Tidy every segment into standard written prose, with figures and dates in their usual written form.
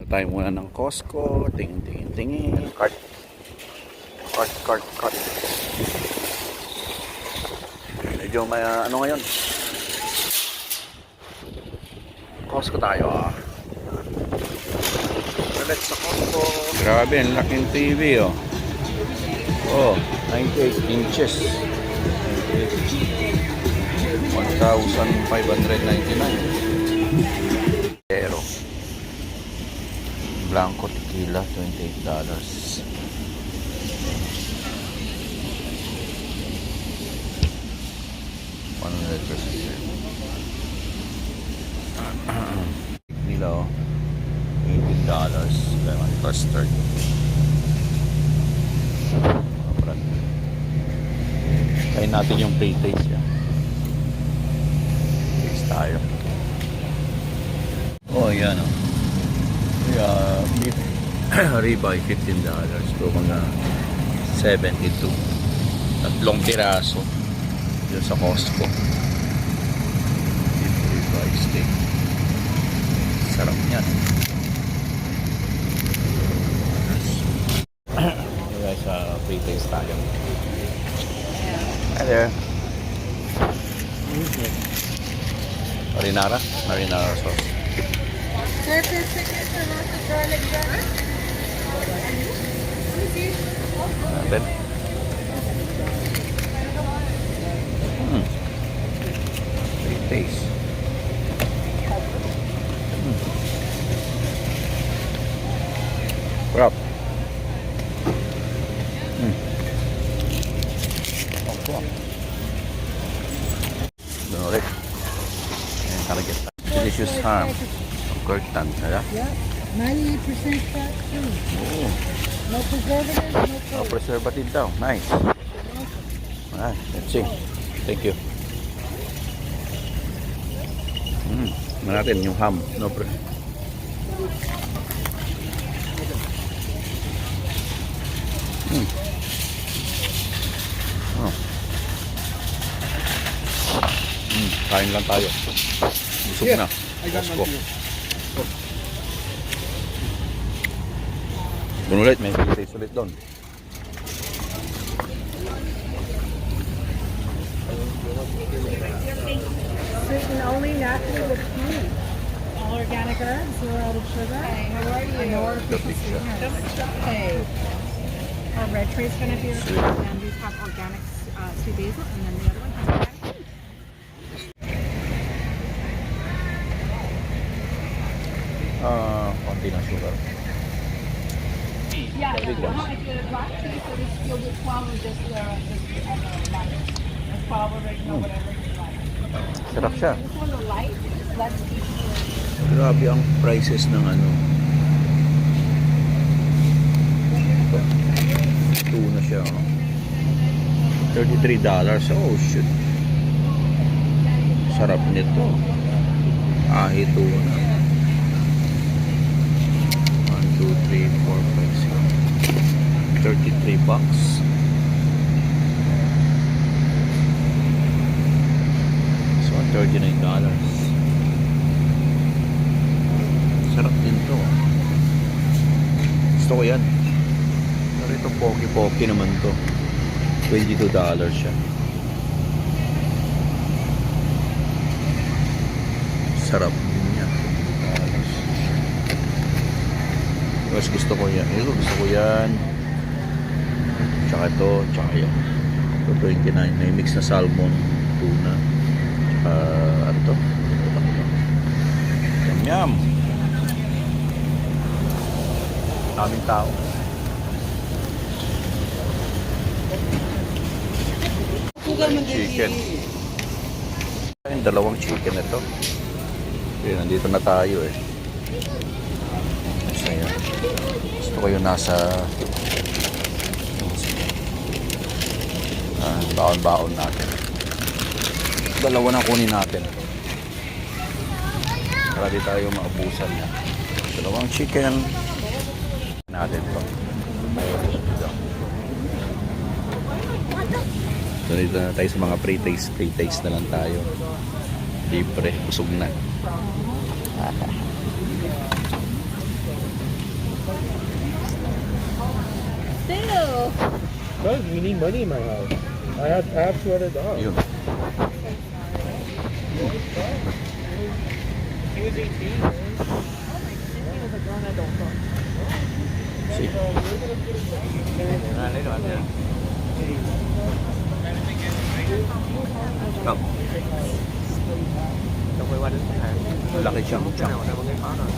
Tayo muna ng Costco. Tingin. Cart. Medyo may ano ngayon. Costco tayo Let's sa Costco. Grabe, ang laking TV Oh, 98 inches. 1,599. Pero Blanco tequila, $28. Nila $18. Lemon custard. Kain natin yung pre-taste yan. Taste tayo. Oh, yan beef ribeye $15. So mga 72. Tatlong piraso dyan sa Costco. Beef ribeye steak. Sarap yan. Guys, pre-taste tayo. Hi there. Marinara sauce. Turkish signature roasted garlic butter. Then pre-taste. Sarap. Doon ulit. Ayan, target. Delicious ham. Curtain, kaya? Yeah, 98% fat free. Oo. No preservatives, no Oh, color. preservative daw. Nice. Alright, let's see. Thank you. Natin yung ham. No pre. Oh. Kain lang tayo. Busog na. Costco. Doon ulit, may taste ulit doon. Sweetened only, naturally with food. All organic herbs, zero added sugar. Hey, how are you? No artificial sweeteners. Hey. Our red tray is going to be Sweet. and these have organic sweet basil, and then the other one has organic. Konti ng sugar. Yeah, Very good. if you're a black tea, so it's still with 12 or just black. That's 12 oregano, whatever you like. Sarap siya. This one, the light, let's keep Grabe ang prices ng ano. Ito. Tuna siya. $33. Oh shit. Sarap nito. Ahi tuna. 1, 2, 3, 4, 5, 6. $33. So $39. Sarap din to. Gusto ko yan. Pero ito poki naman to. $22 siya. Sarap din yan. Mas gusto ko yan. Gusto ko yan. Tsaka ito. Tsaka yan. Ito $29. May mix na salmon, tuna. Tsaka ano to? Yum. Daming tao. Chicken. Yung dalawang chicken ito. Okay, nandito na tayo eh. So, yan. Gusto ko yung nasa baon-baon natin. Dalawa na kunin natin. Para di tayo maabusan na. Dalawang chicken natin to. So dito na tayo sa mga pre-taste na lang tayo. Libre, busog na. Because we need money in my house. I have two other dogs. Yun. He was 18. He was a grown adult dog. See? Come. Đâu quay qua đến khách hàng. Laki siyang Cái chunk. nào nào nghe có rồi.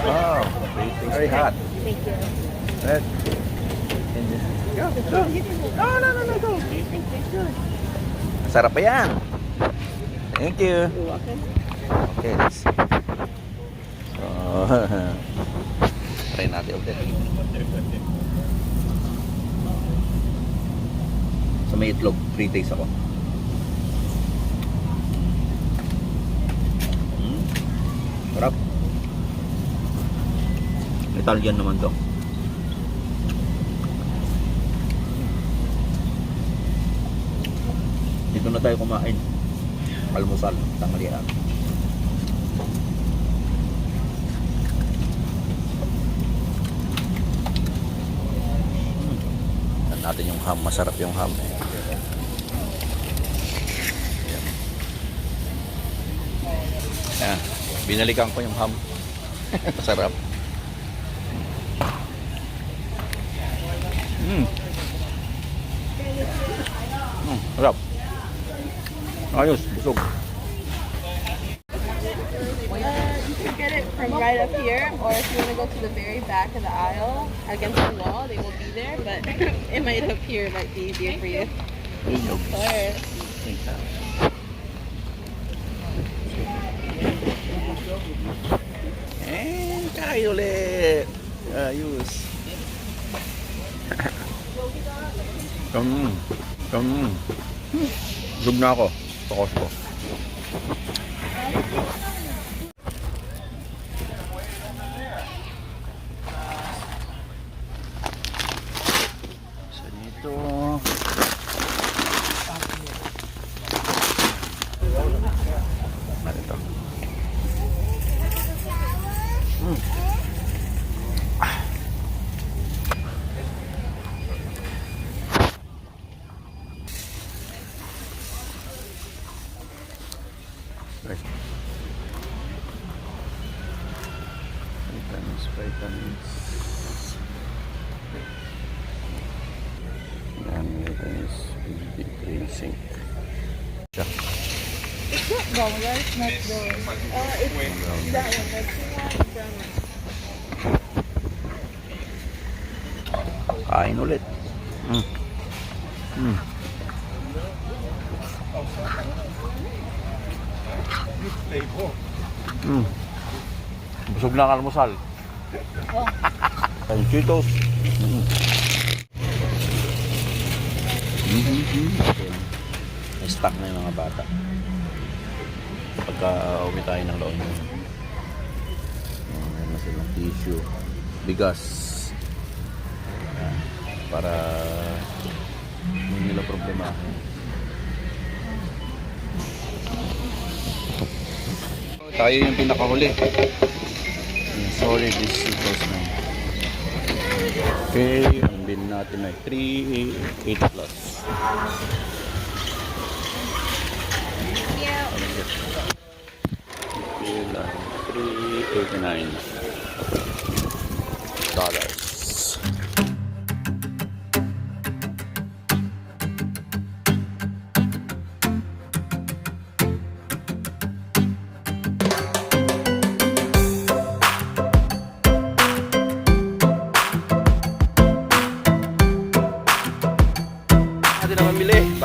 Wow. Very hot. Thank you. Red. Yeah, go. No, go. Masarap pa yan. Thank you. You're welcome. Okay, let's see. So, try natin ulit. Sa may itlog, pre-taste ako. Sarap. Italian naman to. Dito na tayo kumain. Almusal, tanghalian. Tignan natin yung ham, masarap yung ham. Yan. Binalikan ko yung ham. Masarap. Sarap. Ayos, busog. You can get it from right up here, or if you want to go to the very back of the aisle against the wall, they will be there. But it might appear might be easier for you. Of course. Kain ulit. Ayos. Busog na ako sa Costco. So dito. Ano ito? Vitamins. Yan, vitamins. Green zinc. Siya. It's not brown rice, not the. It's that one. That's brown rice. Kain ulit. Busog na ang almusal. Ay, Cheetos. May stock na yung mga bata. Pagka uwi tayo ng laon yun. Meron na silang tissue. Bigas. Ayan. Para hindi nila problema. Tayo yung pinakahuli. Sorry, this equals na. Okay, ang bill natin ay 3.8 plus. Yeah. Bill ay $3.89.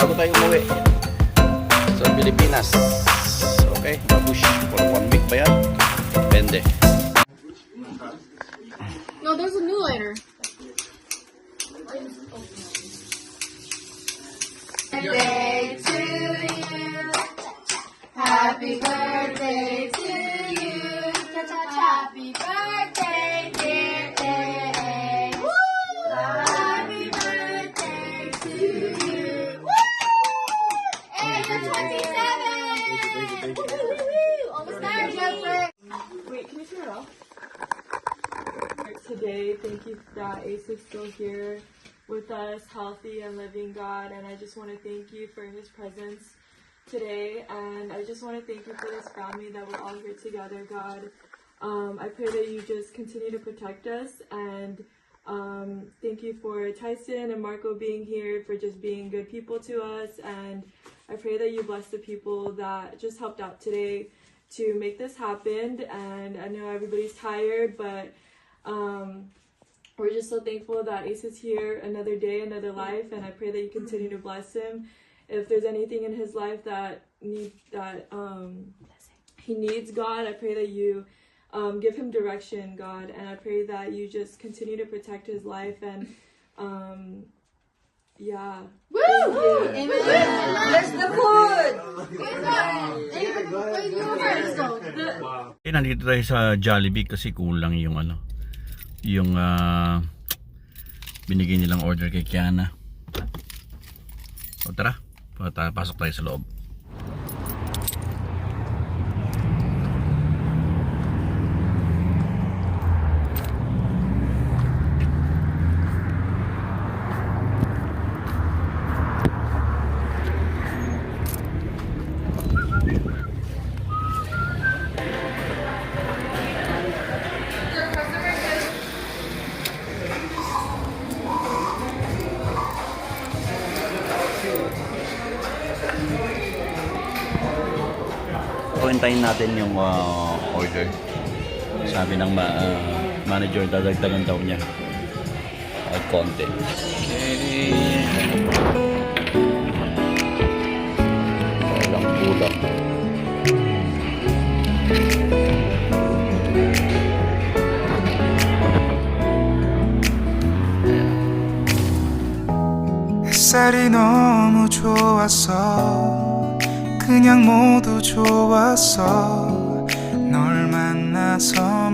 bago tayo umuwi sa Pilipinas. Okay, babush. For 1 week ba yan? Depende. No, there's a new lighter. Birthday to you. Happy birthday to you. Happy birthday, dear A. Happy birthday to you. And you're 27. Almost there, Jeffrey. Wait, can you turn it off? Today, thank you that Ace is still here with us, healthy and living, God. And I just want to thank you for his presence today. And I just want to thank you for this family that we're all here together, God. I pray that you just continue to protect us. And thank you for Tyson and Marco being here, for just being good people to us. And I pray that you bless the people that just helped out today to make this happen. And I know everybody's tired, but we're just so thankful that Ace is here another day, another life, and I pray that you continue to bless him. If there's anything in his life that he needs, God, I pray that you give him direction, God, and I pray that you just continue to protect his life. And yeah. Woo! Amen. Where's the food? Nandito tayo sa Jollibee kasi kulang yung yung binigay nilang order kay Kiana. O tara, pasok tayo sa loob. Hintayin natin yung order. Sabi ng manager, dadagdagan daw niya at konti. Okay. Walang kulang. 햇살이 너무 좋았어 그냥 모두 좋았어 널 만나서